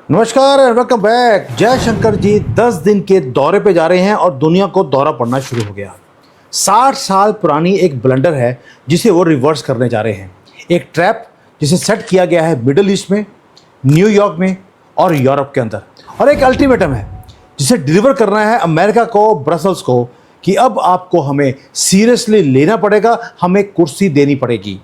नमस्कार and welcome back. Jaishankar जी 10 दिन के दौरे पे जा रहे हैं और दुनिया को दौरा पड़ना शुरू हो गया। 60 साल पुरानी एक ब्लंडर है जिसे वो रिवर्स करने जा रहे हैं। एक ट्रैप जिसे सेट किया गया है मिडिल ईस्ट में, न्यूयॉर्क में और यूरोप के अंदर, और एक अल्टीमेटम है जिसे डिलीवर करना है अमेरिका को, ब्रसल्स को, कि अब आपको हमें सीरियसली लेना पड़ेगा, हमें कुर्सी देनी पड़ेगी।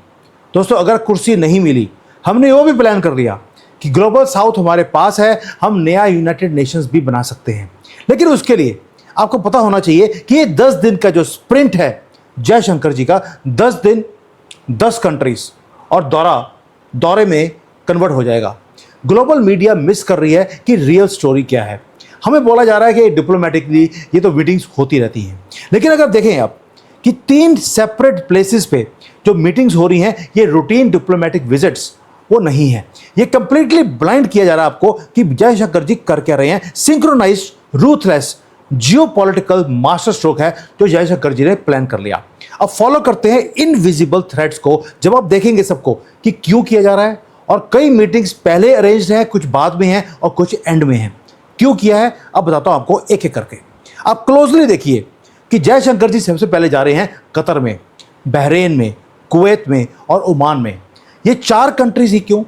दोस्तों, अगर कुर्सी नहीं मिली, हमने वो भी प्लान कर लिया कि ग्लोबल साउथ हमारे पास है, हम नया यूनाइटेड नेशंस भी बना सकते हैं। लेकिन उसके लिए आपको पता होना चाहिए कि ये 10 दिन का जो स्प्रिंट है जयशंकर जी का, 10 दिन 10 कंट्रीज और दौरे में कन्वर्ट हो जाएगा। ग्लोबल मीडिया मिस कर रही है कि रियल स्टोरी क्या है। हमें बोला जा रहा है कि डिप्लोमेटिकली ये तो मीटिंग्स होती रहती हैं, लेकिन अगर देखें आप कि 3 सेपरेट प्लेसेस पे जो मीटिंग्स हो रही हैं, ये रूटीन डिप्लोमेटिक विजिट्स वो नहीं है। ये कंप्लीटली ब्लाइंड किया जा रहा है आपको कि जयशंकर जी कर क्या रहे हैं। Synchronized ruthless geopolitical master stroke है जो जयशंकर जी ने प्लान कर लिया। अब फॉलो करते हैं इनविजिबल थ्रेड्स को। जब आप देखेंगे सबको कि क्यों किया जा रहा है, और कई मीटिंग्स पहले अरेंज्ड हैं, कुछ बाद में हैं और कुछ एंड में हैं। क्यों किया है अब बताता हूं आपको एक एक करके। आप क्लोजली देखिए कि जयशंकर जी सबसे पहले जा रहे हैं कतर में, बहरेन में, कुवैत में और ओमान में। ये 4 कंट्रीज ही क्यों?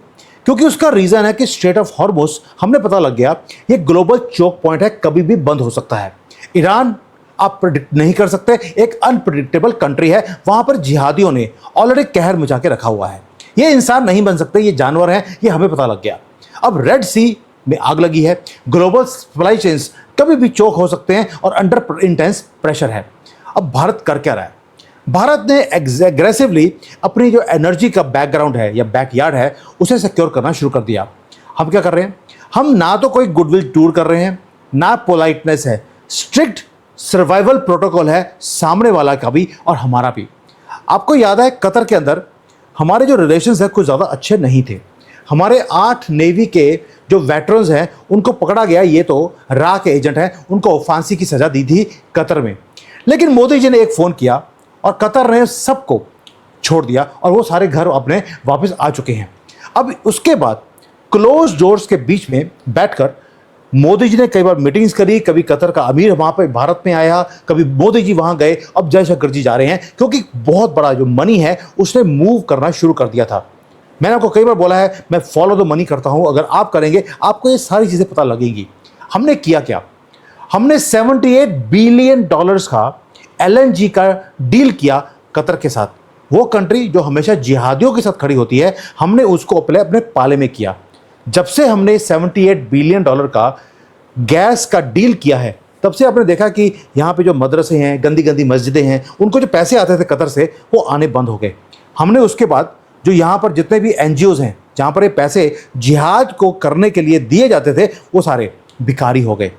क्योंकि उसका रीजन है कि स्ट्रेट ऑफ हॉर्मुज़ हमने पता लग गया ये ग्लोबल चोक पॉइंट है, कभी भी बंद हो सकता है। ईरान आप प्रेडिक्ट नहीं कर सकते, एक अनप्रेडिक्टेबल कंट्री है। वहां पर जिहादियों ने ऑलरेडी कहर मचा के रखा हुआ है। ये इंसान नहीं बन सकते, ये जानवर हैं, ये हमें पता लग गया। अब रेड सी में आग लगी है, ग्लोबल सप्लाई चेन्स कभी भी चोक हो सकते हैं और अंडर इंटेंस प्रेशर है। अब भारत कर क्या रहा है? भारत ने एग्रेसिवली अपनी जो एनर्जी का बैकग्राउंड है या बैकयार्ड है उसे सिक्योर करना शुरू कर दिया। हम क्या कर रहे हैं? हम ना तो कोई गुडविल टूर कर रहे हैं, ना पोलाइटनेस है, स्ट्रिक्ट सर्वाइवल प्रोटोकॉल है, सामने वाला का भी और हमारा भी। आपको याद है कतर के अंदर हमारे जो रिलेशंस है कुछ ज़्यादा अच्छे नहीं थे। हमारे 8 नेवी के जो वेटरन्स हैं उनको पकड़ा गया, ये तो रा के एजेंट हैं, उनको फांसी की सज़ा दी थी कतर में। लेकिन मोदी जी ने एक फ़ोन किया और कतर ने सबको छोड़ दिया और वो सारे घर अपने वापस आ चुके हैं। अब उसके बाद क्लोज डोर्स के बीच में बैठकर मोदी जी ने कई बार मीटिंग्स करी, कभी कतर का अमीर वहाँ पे भारत में आया, कभी मोदी जी वहाँ गए। अब जयशंकर जी जा रहे हैं क्योंकि बहुत बड़ा जो मनी है उसने मूव करना शुरू कर दिया था। मैंने आपको कई बार बोला है मैं फॉलो द मनी करता हूँ, अगर आप करेंगे आपको ये सारी चीज़ें पता लगेंगी। हमने किया क्या? हमने $78 बिलियन का LNG का डील किया कतर के साथ। वो कंट्री जो हमेशा जिहादियों के साथ खड़ी होती है, हमने उसको अपने पाले में किया। जब से हमने $78 बिलियन का गैस का डील किया है, तब से आपने देखा कि यहाँ पे जो मदरसे हैं, गंदी गंदी मस्जिदें हैं, उनको जो पैसे आते थे कतर से वो आने बंद हो गए। हमने उसके बाद जो यहाँ पर जितने भी NGOs हैं जहाँ पर ये पैसे जिहाद को करने के लिए दिए जाते थे, वो सारे भिखारी हो गए।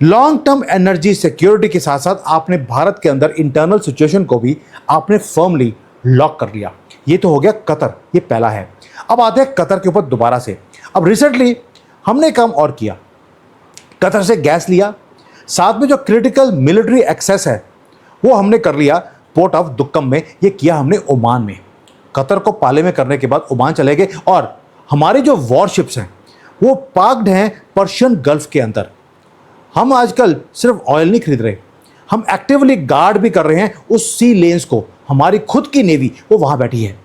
लॉन्ग टर्म एनर्जी सिक्योरिटी के साथ साथ आपने भारत के अंदर इंटरनल सिचुएशन को भी आपने फर्मली लॉक कर लिया। ये तो हो गया कतर, ये पहला है। अब आते हैं कतर के ऊपर दोबारा से। अब रिसेंटली हमने काम और किया, कतर से गैस लिया, साथ में जो क्रिटिकल मिलिट्री एक्सेस है वो हमने कर लिया पोर्ट ऑफ दुक्कम में। ये किया हमने ओमान में। कतर को पाले में करने के बाद ओमान चले गए और हमारी जो वॉरशिप्स हैं वो पार्क्ड हैं पर्शियन गल्फ के अंदर। हम आजकल सिर्फ ऑयल नहीं खरीद रहे, हम एक्टिवली गार्ड भी कर रहे हैं उस सी लेन्स को। हमारी खुद की नेवी वो वहाँ बैठी है।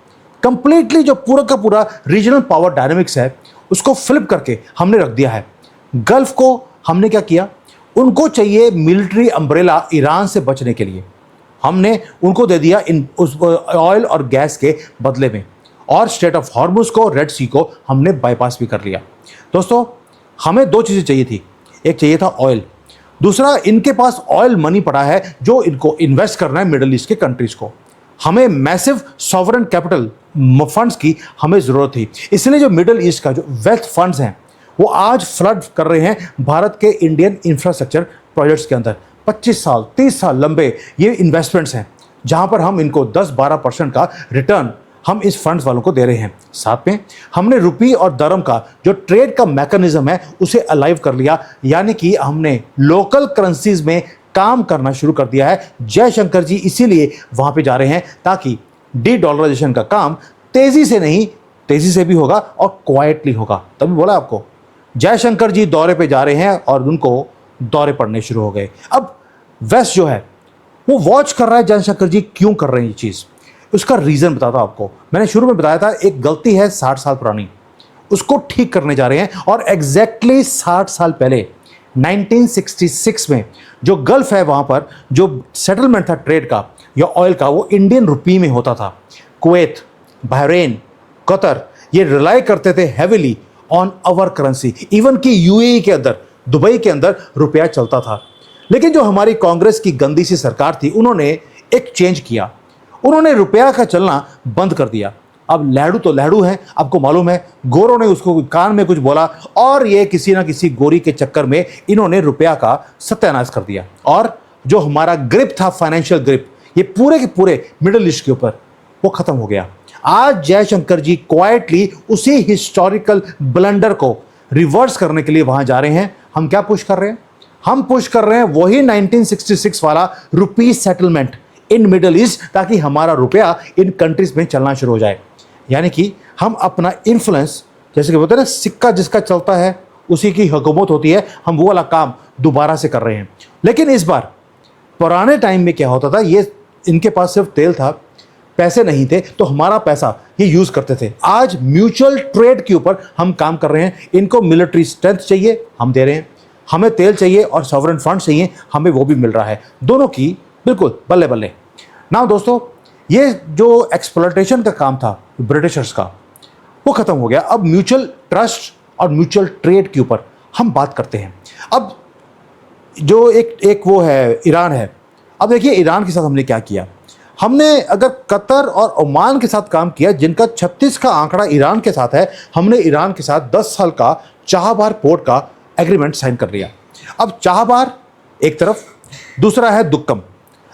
कंप्लीटली जो पूरा का पूरा रीजनल पावर डायनामिक्स है उसको फ्लिप करके हमने रख दिया है। गल्फ को हमने क्या किया? उनको चाहिए मिलिट्री अम्ब्रेला ईरान से बचने के लिए, हमने उनको दे दिया उस ऑयल और गैस के बदले में। और स्ट्रेट ऑफ हॉर्मुज़ को, रेड सी को हमने बाईपास भी कर लिया। दोस्तों, हमें 2 चीज़ें चाहिए थी। एक चाहिए था ऑयल, दूसरा इनके पास ऑयल मनी पड़ा है जो इनको इन्वेस्ट करना है मिडिल ईस्ट के कंट्रीज़ को। हमें मैसिव सॉवरेन कैपिटल फंड्स की हमें ज़रूरत थी। इसलिए जो मिडिल ईस्ट का जो वेल्थ फंड्स हैं वो आज फ्लड कर रहे हैं भारत के इंडियन इंफ्रास्ट्रक्चर प्रोजेक्ट्स के अंदर। 25 साल 30 साल लंबे ये इन्वेस्टमेंट्स हैं जहां पर हम इनको 10-12% का रिटर्न हम इस फंड्स वालों को दे रहे हैं। साथ में हमने रुपी और दरम का जो ट्रेड का मैकेनिज्म है उसे अलाइव कर लिया, यानी कि हमने लोकल करेंसीज में काम करना शुरू कर दिया है। जयशंकर जी इसीलिए वहां पे जा रहे हैं ताकि डी-डॉलराइजेशन का काम तेजी से नहीं, तेजी से भी होगा और क्वाइटली होगा। तभी बोला आपको जयशंकर जी दौरे पे जा रहे हैं और उनको दौरे पड़ने शुरू हो गए। अब वेस्ट जो है वो वॉच कर रहा है जयशंकर जी क्यों कर रहे हैं ये चीज़। उसका रीज़न बताता हूं आपको। मैंने शुरू में बताया था एक गलती है 60 साल पुरानी, उसको ठीक करने जा रहे हैं। और एग्जैक्टली 60 साल पहले 1966 में जो गल्फ है वहाँ पर जो सेटलमेंट था ट्रेड का या ऑयल का, वो इंडियन रुपी में होता था। कुवैत, बहरीन, कतर ये रिलाई करते थे heavily on our currency. Even कि यूएई के अंदर, दुबई के अंदर रुपया चलता था। लेकिन जो हमारी कांग्रेस की गंदी सी सरकार थी, उन्होंने एक चेंज किया, उन्होंने रुपया का चलना बंद कर दिया। अब लहड़ू तो लहड़ू है, आपको मालूम है, गोरों ने उसको कान में कुछ बोला और ये किसी ना किसी गोरी के चक्कर में इन्होंने रुपया का सत्यानाश कर दिया। और जो हमारा ग्रिप था, फाइनेंशियल ग्रिप, ये पूरे के पूरे मिडिल ईस्ट के ऊपर वो खत्म हो गया। आज जयशंकर जी क्वाइटली उसी हिस्टोरिकल ब्लंडर को रिवर्स करने के लिए वहां जा रहे हैं। हम क्या पुश कर रहे हैं? हम पुश कर रहे हैं वही 1966 वाला रुपी सेटलमेंट इन मिडिल ईस्ट, ताकि हमारा रुपया इन कंट्रीज में चलना शुरू हो जाए। यानी कि हम अपना इन्फ्लुएंस, जैसे कि बोलते हैं ना, सिक्का जिसका चलता है उसी की हुकूमत होती है, हम वो वाला काम दोबारा से कर रहे हैं। लेकिन इस बार पुराने टाइम में क्या होता था, ये इनके पास सिर्फ तेल था, पैसे नहीं थे, तो हमारा पैसा ये यूज करते थे। आज म्यूचुअल ट्रेड के ऊपर हम काम कर रहे हैं। इनको मिलिट्री स्ट्रेंथ चाहिए, हम दे रहे हैं। हमें तेल चाहिए और सॉवरेन फंड चाहिए, हमें वो भी मिल रहा है। दोनों की बिल्कुल बल्ले बल्ले। ना दोस्तों, ये जो एक्सप्लॉयटेशन का काम था ब्रिटिशर्स का, वो खत्म हो गया। अब म्यूचुअल ट्रस्ट और म्यूचुअल ट्रेड के ऊपर हम बात करते हैं। अब जो एक वो है ईरान है। अब देखिए ईरान के साथ हमने क्या किया। हमने अगर कतर और ओमान के साथ काम किया, जिनका 36 का आंकड़ा ईरान के साथ है, हमने ईरान के साथ 10 साल का चाहबार पोर्ट का एग्रीमेंट साइन कर लिया। अब चाहबार एक तरफ, दूसरा है दुक्कम।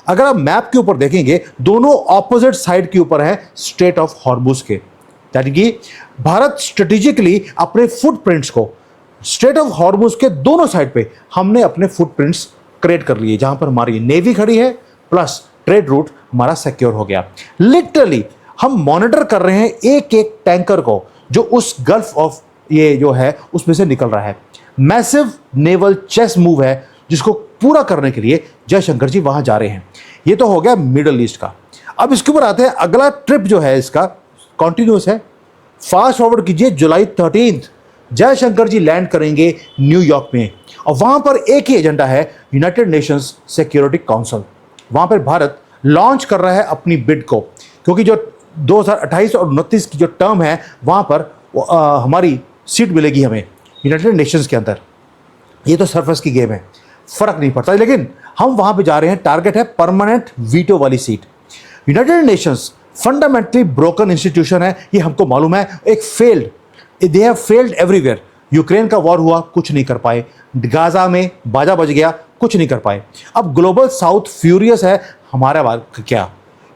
अगर आप मैप के ऊपर देखेंगे, दोनों ऑपोजिट साइड के ऊपर है स्ट्रेट ऑफ हॉर्मुज के। यानी कि भारत स्ट्रेटेजिकली अपने फुटप्रिंट्स को स्ट्रेट ऑफ हॉर्मुज के दोनों साइड पे हमने अपने फुटप्रिंट्स क्रिएट कर लिए, जहां पर हमारी नेवी खड़ी है, प्लस ट्रेड रूट हमारा सिक्योर हो गया। लिटरली हम मॉनिटर कर रहे हैं एक एक टैंकर को जो उस गल्फ ऑफ ये जो है उसमें से निकल रहा है। मैसिव नेवल चेस मूव है, जिसको पूरा करने के लिए जयशंकर जी वहां जा रहे हैं। ये तो हो गया मिडल ईस्ट का। अब इसके ऊपर आते हैं, अगला ट्रिप जो है इसका कॉन्टिन्यूस है। फास्ट फॉरवर्ड कीजिए, जुलाई 13 जयशंकर जी लैंड करेंगे न्यूयॉर्क में, और वहां पर एक ही एजेंडा है, यूनाइटेड नेशंस सिक्योरिटी काउंसिल। वहां पर भारत लॉन्च कर रहा है अपनी बिड को, क्योंकि जो 2028 और 29 की जो टर्म है, वहां पर हमारी सीट मिलेगी हमें यूनाइटेड नेशंस के अंदर। ये तो सरफेस की गेम है, फर्क नहीं पड़ता, लेकिन हम वहां पे जा रहे हैं। टारगेट है परमानेंट वीटो वाली seat. United Nations fundamentally broken institution है, ये हमको मालूम है। एक they have failed everywhere. Ukraine का वॉर हुआ, कुछ नहीं कर पाए। गाजा में बाजा बज गया, कुछ नहीं कर पाए। अब ग्लोबल साउथ फ्यूरियस है, हमारा बात क्या,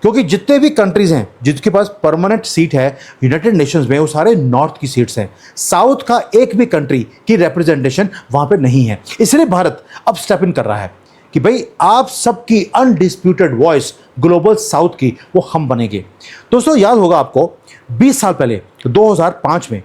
क्योंकि जितने भी कंट्रीज हैं जिसके पास परमानेंट सीट है यूनाइटेड नेशंस में, वो सारे नॉर्थ की सीट्स हैं। साउथ का एक भी कंट्री की रिप्रेजेंटेशन वहां पे नहीं है। इसलिए भारत अब स्टेप इन कर रहा है कि भाई आप सबकी अनडिस्प्यूटेड वॉइस ग्लोबल साउथ की वो हम बनेंगे। दोस्तों याद होगा आपको, 20 साल पहले 2005 में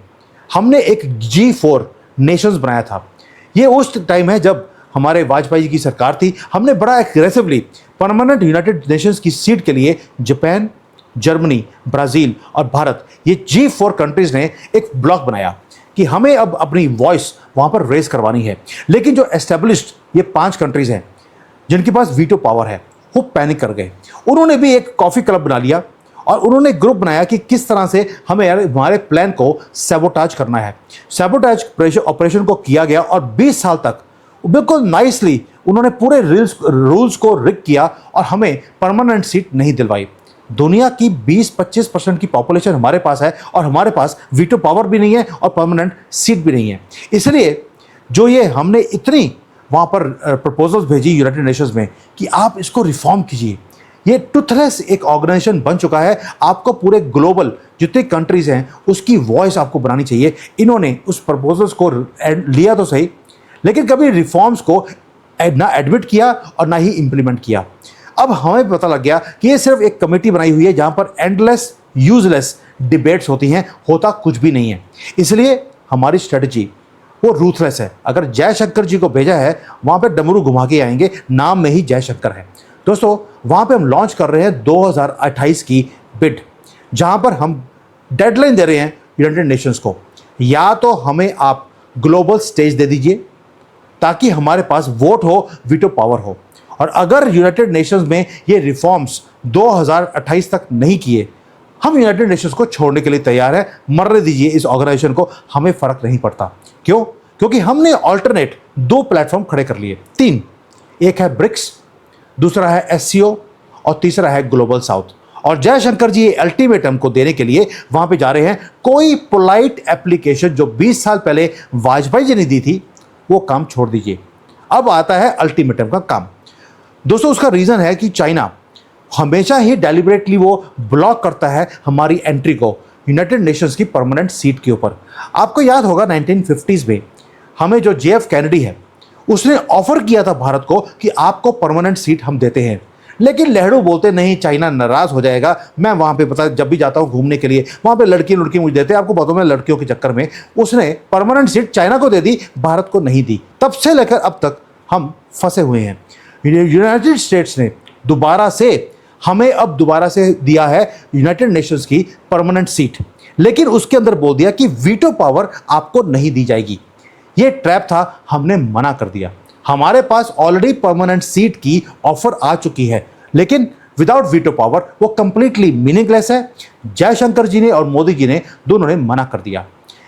हमने एक G4 नेशंस बनाया था। ये उस टाइम है जब हमारे वाजपेयी जी की सरकार थी। हमने बड़ा एग्रेसिवली परमानेंट यूनाइटेड नेशंस की सीट के लिए जापान, जर्मनी, ब्राज़ील और भारत, ये G4 कंट्रीज ने एक ब्लॉक बनाया कि हमें अब अपनी वॉइस वहाँ पर रेस करवानी है। लेकिन जो एस्टेब्लिश्ड ये 5 कंट्रीज हैं जिनके पास वीटो पावर है, वो पैनिक कर गए। उन्होंने भी एक कॉफ़ी क्लब बना लिया और उन्होंने ग्रुप बनाया कि किस तरह से हमें हमारे प्लान को सैबोटाज करना है। सैबोटाज ऑपरेशन को किया गया और 20 साल तक बिल्कुल नाइसली उन्होंने पूरे रूल्स को रिग किया और हमें परमानेंट सीट नहीं दिलवाई। दुनिया की 20-25% की पॉपुलेशन हमारे पास है और हमारे पास वीटो पावर भी नहीं है और परमानेंट सीट भी नहीं है। इसलिए जो ये हमने इतनी वहाँ पर प्रपोजल्स भेजी यूनाइटेड नेशंस में कि आप इसको रिफॉर्म कीजिए। ये टूथलेस एक ऑर्गेनाइजेशन बन चुका है। आपको पूरे ग्लोबल जितने कंट्रीज हैं उसकी वॉइस आपको बनानी चाहिए। इन्होंने उस प्रपोजल्स को लिया तो सही, लेकिन कभी रिफॉर्म्स को ना एडमिट किया और ना ही इंप्लीमेंट किया। अब हमें पता लग गया कि ये सिर्फ एक कमेटी बनाई हुई है जहां पर एंडलेस यूजलेस डिबेट्स होती हैं, होता कुछ भी नहीं है। इसलिए हमारी स्ट्रेटजी वो रूथलेस है। अगर जयशंकर जी को भेजा है वहाँ पे डमरू घुमा के आएंगे, नाम में ही जयशंकर है। दोस्तों वहाँ पे हम लॉन्च कर रहे हैं 2028 की बिड, जहाँ पर हम डेडलाइन दे रहे हैं यूनाइटेड नेशंस को, या तो हमें आप ग्लोबल स्टेज दे दीजिए ताकि हमारे पास वोट हो, वीटो पावर हो, और अगर यूनाइटेड नेशंस में ये रिफॉर्म्स 2028 तक नहीं किए, हम यूनाइटेड नेशंस को छोड़ने के लिए तैयार है। मरने दीजिए इस ऑर्गेनाइजेशन को, हमें फर्क नहीं पड़ता। क्यों? क्योंकि हमने ऑल्टरनेट 2 प्लेटफॉर्म खड़े कर लिए, 3, एक है ब्रिक्स, दूसरा है एससीओ और तीसरा है ग्लोबल साउथ। और जयशंकर जी अल्टीमेटम को देने के लिए वहां पे जा रहे हैं। कोई पोलाइट एप्लीकेशन जो 20 साल पहले वाजपेयी जी ने दी थी, वो काम छोड़ दीजिए। अब आता है अल्टीमेटम का काम। दोस्तों उसका रीजन है कि चाइना हमेशा ही डेलिबरेटली वो ब्लॉक करता है हमारी एंट्री को यूनाइटेड नेशंस की परमानेंट सीट के ऊपर। आपको याद होगा 1950s में हमें जो JF कैनेडी है उसने ऑफर किया था भारत को कि आपको परमानेंट सीट हम देते हैं, लेकिन लहड़ू बोलते नहीं, चाइना नाराज हो जाएगा। मैं वहाँ पे पता जब भी जाता हूँ घूमने के लिए, वहाँ पे लड़की मुझे देते हैं। आपको बताऊँ मैं, लड़कियों के चक्कर में उसने परमानेंट सीट चाइना को दे दी, भारत को नहीं दी। तब से लेकर अब तक हम फंसे हुए हैं। यूनाइटेड स्टेट्स ने दोबारा से दिया है यूनाइटेड नेशंस की परमानेंट सीट, लेकिन उसके अंदर बोल दिया कि वीटो पावर आपको नहीं दी जाएगी। ये ट्रैप था, हमने मना कर दिया। हमारे पास ऑलरेडी परमानेंट सीट की ऑफर आ चुकी है, लेकिन विदाउट वीटो पावर वो कंप्लीटली मीनिंगलेस है। जयशंकर जी ने और मोदी जी ने दोनों ने मना कर दिया।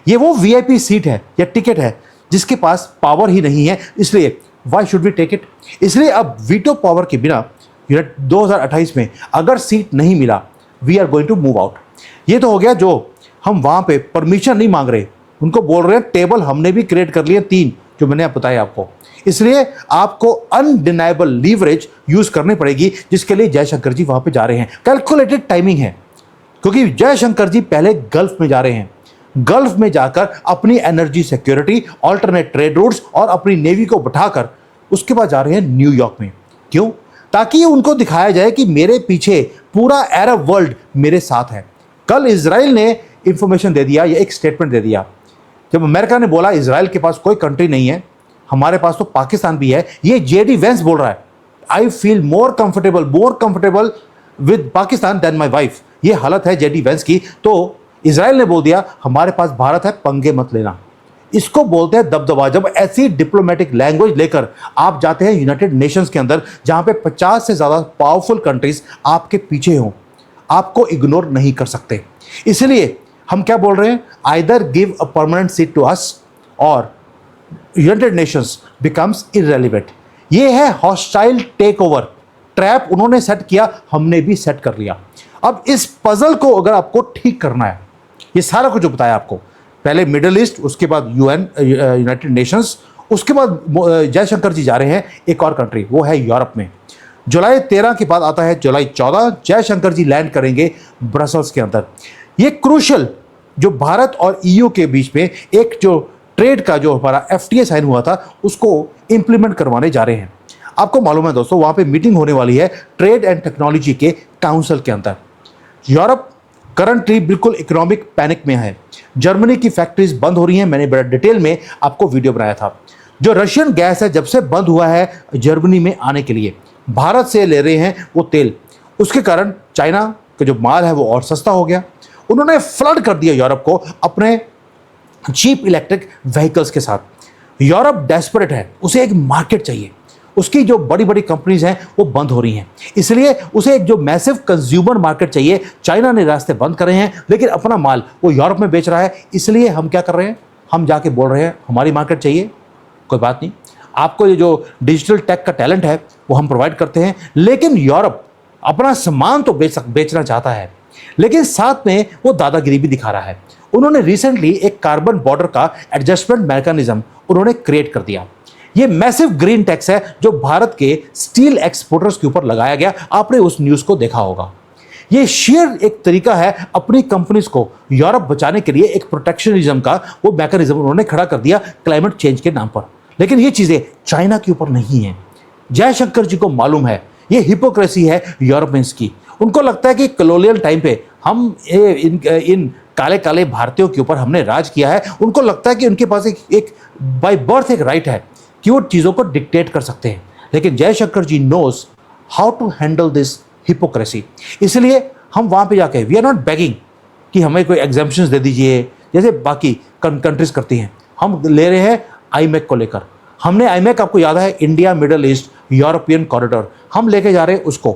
ये वो VIP सीट है या टिकट है जिसके पास पावर ही नहीं है, इसलिए why should we take it. इसलिए अब वीटो पावर के बिना 2028 में अगर सीट नहीं मिला, we are going to move out. ये तो हो गया जो हम वहाँ पे परमिशन नहीं मांग रहे, उनको बोल रहे हैं टेबल हमने भी क्रिएट कर लिए 3 जो मैंने बताया आपको। इसलिए आपको अनडिनाइबल लीवरेज यूज करनी पड़ेगी, जिसके लिए जयशंकर जी वहाँ पे जा रहे हैं। कैलकुलेटेड टाइमिंग है, क्योंकि जयशंकर जी पहले गल्फ में जा रहे हैं। गल्फ में जाकर अपनी energy security, alternate trade routes और अपनी नेवी को बैठाकर उसके बाद जा रहे हैं न्यूयॉर्क में। क्यों? ताकि उनको दिखाया जाए कि मेरे पीछे पूरा अरब वर्ल्ड मेरे साथ है। कल इजराइल ने इंफॉर्मेशन दे दिया, या एक स्टेटमेंट दे दिया, जब अमेरिका ने बोला इजराइल के पास कोई कंट्री नहीं है, हमारे पास तो पाकिस्तान भी है। ये JD वेंस बोल रहा है, I feel more comfortable with Pakistan than my wife. ये हालत है JD वेंस की। तो इजराइल ने बोल दिया हमारे पास भारत है, पंगे मत लेना। इसको बोलते हैं दबदबा। जब ऐसी डिप्लोमेटिक लैंग्वेज लेकर आप जाते हैं यूनाइटेड नेशंस के अंदर, जहां पे 50 से ज़्यादा पावरफुल कंट्रीज आपके पीछे हों, आपको इग्नोर नहीं कर सकते। इसलिए हम क्या बोल रहे हैं, either give a permanent seat to us or United Nations becomes irrelevant. ये है हॉस्टाइल टेक ओवर ट्रैप। उन्होंने सेट किया, हमने भी सेट कर लिया। अब इस पजल को अगर आपको ठीक करना है, ये सारा कुछ जो बताया आपको, पहले मिडिल ईस्ट, उसके बाद UN यूनाइटेड नेशंस, उसके बाद जयशंकर जी जा रहे हैं एक और कंट्री, वो है यूरोप में। जुलाई 13 के बाद आता है जुलाई 14, जयशंकर जी लैंड करेंगे ब्रसल्स के अंदर। ये क्रूशल जो भारत और EU के बीच में एक जो ट्रेड का जो हमारा FTA साइन हुआ था, उसको इंप्लीमेंट करवाने जा रहे हैं। आपको मालूम है दोस्तों, वहाँ पे मीटिंग होने वाली है ट्रेड एंड टेक्नोलॉजी के काउंसिल के अंदर। यूरोप करंटली बिल्कुल इकोनॉमिक पैनिक में है। जर्मनी की फैक्ट्रीज बंद हो रही हैं, मैंने बड़ा डिटेल में आपको वीडियो बनाया था। जो रशियन गैस है जब से बंद हुआ है जर्मनी में आने के लिए, भारत से ले रहे हैं वो तेल, उसके कारण चाइना का जो माल है वो और सस्ता हो गया। उन्होंने फ्लड कर दिया यूरोप को अपने चीप इलेक्ट्रिक व्हीकल्स के साथ। यूरोप डेस्परेट है, उसे एक मार्केट चाहिए। उसकी जो बड़ी बड़ी कंपनीज हैं वो बंद हो रही हैं, इसलिए उसे एक जो मैसिव कंज्यूमर मार्केट चाहिए। चाइना ने रास्ते बंद करे हैं, लेकिन अपना माल वो यूरोप में बेच रहा है। इसलिए हम क्या कर रहे हैं, हम जाके बोल रहे हैं हमारी मार्केट चाहिए। कोई बात नहीं, आपको ये जो डिजिटल टेक का टैलेंट है वो हम प्रोवाइड करते हैं, लेकिन यूरोप अपना सामान तो बेचना चाहता है, लेकिन साथ में वो दादागिरी भी दिखा रहा है। उन्होंने रिसेंटली एक कार्बन बॉर्डर का एडजस्टमेंट मैकेनिज्म उन्होंने क्रिएट कर दिया। ये मैसिव ग्रीन टैक्स है जो भारत के स्टील एक्सपोर्टर्स के ऊपर लगाया गया। आपने उस न्यूज़ को देखा होगा। ये शेयर एक तरीका है अपनी कंपनीज को यूरोप बचाने के लिए, एक प्रोटेक्शनिज्म का वो मैकेनिज्म उन्होंने खड़ा कर दिया क्लाइमेट चेंज के नाम पर। लेकिन ये चीज़ें चाइना के ऊपर नहीं है। जयशंकर जी को मालूम है ये हिपोक्रेसी है यूरोपियंस की। उनको लगता है कि कॉलोनियल टाइम पे हम इन काले काले भारतीयों के ऊपर हमने राज किया है, उनको लगता है कि उनके पास एक बाय बर्थ एक राइट है कि वो चीज़ों को डिक्टेट कर सकते हैं। लेकिन Jaishankar ji knows how to handle this hypocrisy. इसलिए हम वहाँ पे जाके वी आर नॉट बेगिंग कि हमें कोई एग्जाम्पशंस दे दीजिए जैसे बाकी कंट्रीज करती हैं। हम ले रहे हैं आईमैक को लेकर। हमने आईमैक, आपको याद है, India middle east European corridor, हम लेके जा रहे हैं उसको,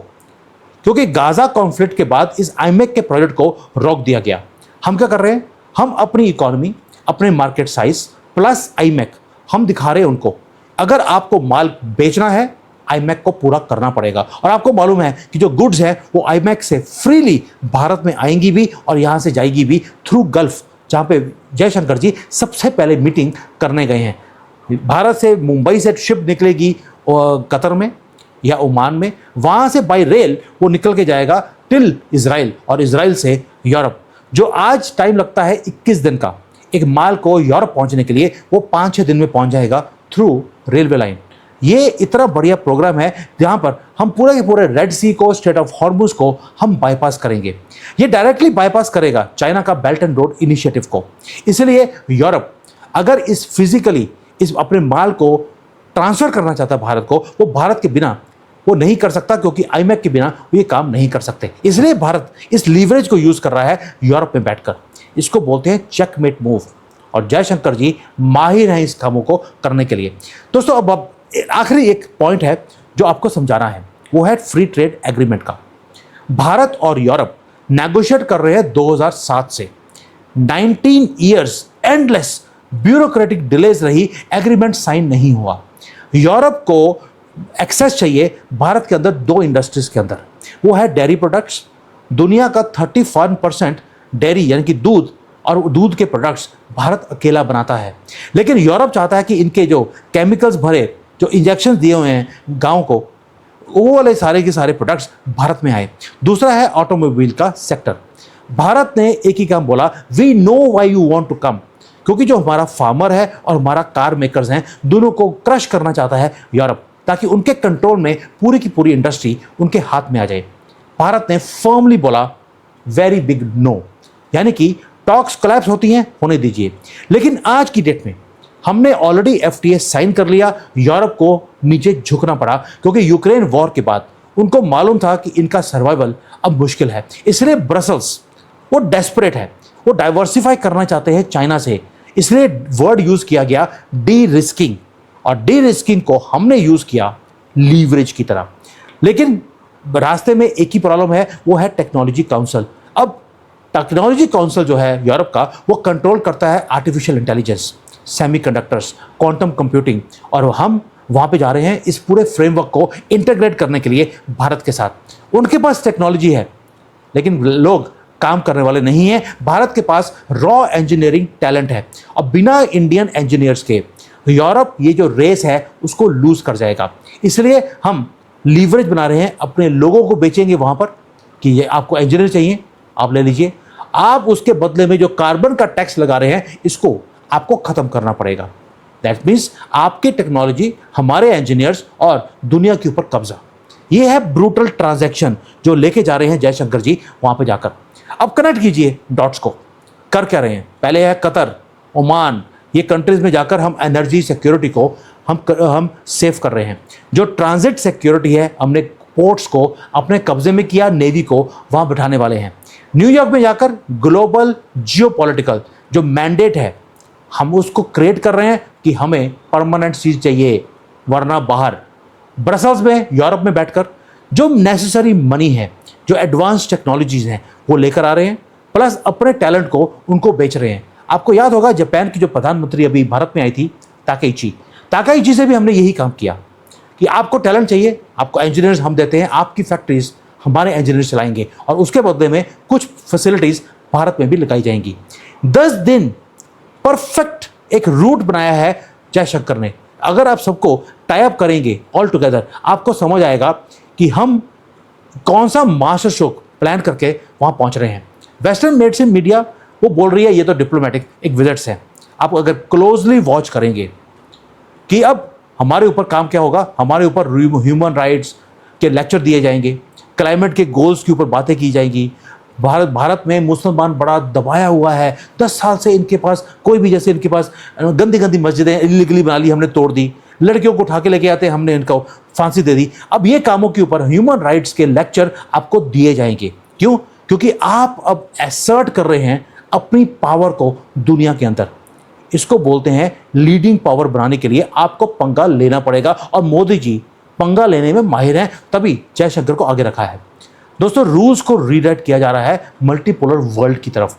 क्योंकि गाजा कॉन्फ्लिक्ट के बाद इस आईमैक के प्रोजेक्ट को रोक दिया गया। हम क्या कर रहे हैं, हम अपनी इकोनॉमी, अपने मार्केट साइज प्लस आईमैक हम दिखा रहे हैं उनको। अगर आपको माल बेचना है आईमैक को पूरा करना पड़ेगा। और आपको मालूम है कि जो गुड्स है वो आईमैक से फ्रीली भारत में आएंगी भी और यहाँ से जाएगी भी थ्रू गल्फ, जहाँ पे जयशंकर जी सबसे पहले मीटिंग करने गए हैं। भारत से, मुंबई से शिप निकलेगी कतर में या ओमान में, वहाँ से बाय रेल वो निकल के जाएगा टिल इजराइल, और इजराइल से यूरोप। जो आज टाइम लगता है 21 दिन का एक माल को यूरोप पहुँचने के लिए, वो 5-6 दिन में पहुँच जाएगा थ्रू रेलवे लाइन। ये इतना बढ़िया प्रोग्राम है जहाँ पर हम पूरे के पूरे रेड सी को, स्ट्रेट ऑफ हॉर्मुज को हम बाईपास करेंगे। ये डायरेक्टली बाईपास करेगा चाइना का बेल्ट एंड रोड इनिशिएटिव को। इसलिए यूरोप अगर इस फिजिकली इस अपने माल को ट्रांसफर करना चाहता है भारत को, वो भारत के बिना वो नहीं कर सकता, क्योंकि आईमैक के बिना वो ये काम नहीं कर सकते। इसलिए भारत इस लीवरेज को यूज कर रहा है यूरोप में बैठकर। इसको बोलते हैं चेकमेट मूव, और जयशंकर जी माहिर हैं इस कामों को करने के लिए। दोस्तों, अब आखिरी एक पॉइंट है जो आपको समझाना है, वो है फ्री ट्रेड एग्रीमेंट का। भारत और यूरोप नेगोशिएट कर रहे हैं 2007 से। 19 ईयर्स एंडलेस ब्यूरोक्रेटिक डिलेज रही, एग्रीमेंट साइन नहीं हुआ। यूरोप को एक्सेस चाहिए भारत के अंदर 2 इंडस्ट्रीज के अंदर, वो है डेयरी प्रोडक्ट्स। दुनिया का 31% डेयरी यानी कि दूध और दूध के प्रोडक्ट्स भारत अकेला बनाता है। लेकिन यूरोप चाहता है कि इनके जो केमिकल्स भरे, जो इंजेक्शन दिए हुए हैं गांव को, वो वाले सारे के सारे प्रोडक्ट्स भारत में आए। दूसरा है ऑटोमोबाइल का सेक्टर। भारत ने एक ही काम बोला, we know why you want to come, क्योंकि जो हमारा फार्मर है और हमारा कार मेकर्स हैं, दोनों को क्रश करना चाहता है यूरोप, ताकि उनके कंट्रोल में पूरी की पूरी इंडस्ट्री उनके हाथ में आ जाए। भारत ने फर्मली बोला वेरी बिग नो, यानी कि टॉक्स कोलैप्स होती हैं, होने दीजिए। लेकिन आज की डेट में हमने ऑलरेडी एफटीए साइन कर लिया। यूरोप को नीचे झुकना पड़ा, क्योंकि यूक्रेन वॉर के बाद उनको मालूम था कि इनका सर्वाइवल अब मुश्किल है। इसलिए ब्रसल्स वो डेस्परेट है, वो डाइवर्सिफाई करना चाहते हैं चाइना से। इसलिए वर्ड यूज किया गया डी रिस्किंग, और डी रिस्किंग को हमने यूज किया लीवरेज की तरह। लेकिन रास्ते में एक ही प्रॉब्लम है, वो है टेक्नोलॉजी काउंसिल। अब टेक्नोलॉजी काउंसिल जो है यूरोप का, वो कंट्रोल करता है artificial intelligence, semiconductors, quantum computing, और हम वहाँ पे जा रहे हैं इस पूरे फ्रेमवर्क को इंटीग्रेट करने के लिए भारत के साथ। उनके पास टेक्नोलॉजी है, लेकिन लोग काम करने वाले नहीं हैं। भारत के पास रॉ इंजीनियरिंग टैलेंट है, और बिना इंडियन इंजीनियर्स के यूरोप ये जो रेस है उसको लूज कर जाएगा। इसलिए हम लीवरेज बना रहे हैं, अपने लोगों को बेचेंगे वहाँ पर कि ये आपको इंजीनियर चाहिए, आप ले लीजिए। आप उसके बदले में जो कार्बन का टैक्स लगा रहे हैं, इसको आपको खत्म करना पड़ेगा। दैट मीन्स आपकी टेक्नोलॉजी, हमारे इंजीनियर्स और दुनिया के ऊपर कब्जा। ये है ब्रूटल ट्रांजैक्शन जो लेके जा रहे हैं जयशंकर जी वहाँ पे जाकर। अब कनेक्ट कीजिए डॉट्स को, कर क्या रहे हैं। पहले है कतर, ओमान, ये कंट्रीज में जाकर हम एनर्जी सिक्योरिटी को हम सेव कर रहे हैं। जो ट्रांजिट सिक्योरिटी है, हमने पोर्ट्स को अपने कब्जे में किया, नेवी को वहाँ बिठाने वाले हैं। न्यूयॉर्क में जाकर ग्लोबल जियोपॉलिटिकल जो मैंडेट है, हम उसको क्रिएट कर रहे हैं कि हमें परमानेंट चीज चाहिए, वरना बाहर। ब्रसल्स में, यूरोप में बैठकर जो नेसेसरी मनी है, जो एडवांस टेक्नोलॉजीज हैं, वो लेकर आ रहे हैं, प्लस अपने टैलेंट को उनको बेच रहे हैं। आपको याद होगा जापान की जो प्रधानमंत्री अभी भारत में आई थी, ताकाइची से भी हमने यही काम किया कि आपको टैलेंट चाहिए, आपको इंजीनियर्स हम देते हैं, आपकी फैक्ट्रीज हमारे इंजीनियर्स चलाएंगे, और उसके बदले में कुछ फैसिलिटीज भारत में भी लगाई जाएंगी। 10 दिन परफेक्ट एक रूट बनाया है जयशंकर ने। अगर आप सबको टाई अप करेंगे ऑल टुगेदर, आपको समझ आएगा कि हम कौन सा मास्टर स्ट्रोक प्लान करके वहां पहुंच रहे हैं। वेस्टर्न मेडिसिन मीडिया वो बोल रही है ये तो डिप्लोमेटिक एक विजिट्स है। आप अगर क्लोजली वॉच करेंगे कि अब हमारे ऊपर काम क्या होगा, हमारे ऊपर ह्यूमन राइट्स के लेक्चर दिए जाएंगे, क्लाइमेट के गोल्स के ऊपर बातें की जाएंगी, भारत में मुसलमान बड़ा दबाया हुआ है, 10 साल से इनके पास कोई भी, जैसे इनके पास गंदी गंदी मस्जिदें इलीगली बना ली, हमने तोड़ दी, लड़कियों को उठा के लेके आते हमने इनको फांसी दे दी। अब ये कामों के ऊपर ह्यूमन राइट्स के लेक्चर आपको दिए जाएंगे। क्यों? क्योंकि आप अब एसर्ट कर रहे हैं अपनी पावर को दुनिया के अंदर। इसको बोलते हैं लीडिंग पावर बनाने के लिए आपको पंगा लेना पड़ेगा, और मोदी जी पंगा लेने में माहिर हैं, तभी जयशंकर को आगे रखा है। दोस्तों, रूल्स को रीराइट किया जा रहा है मल्टीपोलर वर्ल्ड की तरफ।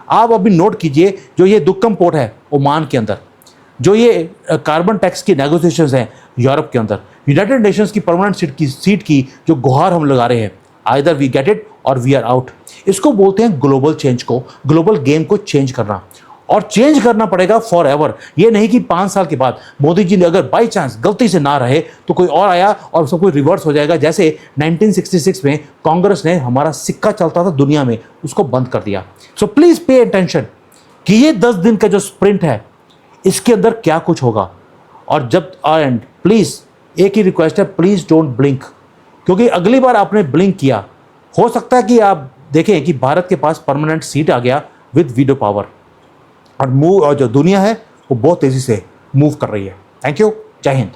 आप अभी नोट कीजिए, जो ये दुक्कम पोर्ट है ओमान के अंदर, जो ये कार्बन टैक्स की नेगोशिएशंस हैं यूरोप के अंदर, यूनाइटेड नेशंस की परमानेंट सीट की जो गुहार हम लगा रहे हैं, आइदर वी गेट इट और वी आर आउट। इसको बोलते हैं ग्लोबल चेंज को, ग्लोबल गेम को चेंज करना, और चेंज करना पड़ेगा फॉर एवर। ये नहीं कि 5 साल के बाद मोदी जी ने अगर बाई चांस गलती से ना रहे तो कोई और आया और सब कुछ रिवर्स हो जाएगा, जैसे 1966 में कांग्रेस ने हमारा सिक्का चलता था दुनिया में, उसको बंद कर दिया। सो प्लीज पे अटेंशन कि ये 10 दिन का जो स्प्रिंट है इसके अंदर क्या कुछ होगा। और जब एंड प्लीज एक ही रिक्वेस्ट है, प्लीज डोंट ब्लिंक, क्योंकि अगली बार आपने ब्लिंक किया, हो सकता है कि आप देखें कि भारत के पास परमानेंट सीट आ गया विद वीटो पावर, और जो दुनिया है वो बहुत तेजी से मूव कर रही है। Thank you. जय हिंद।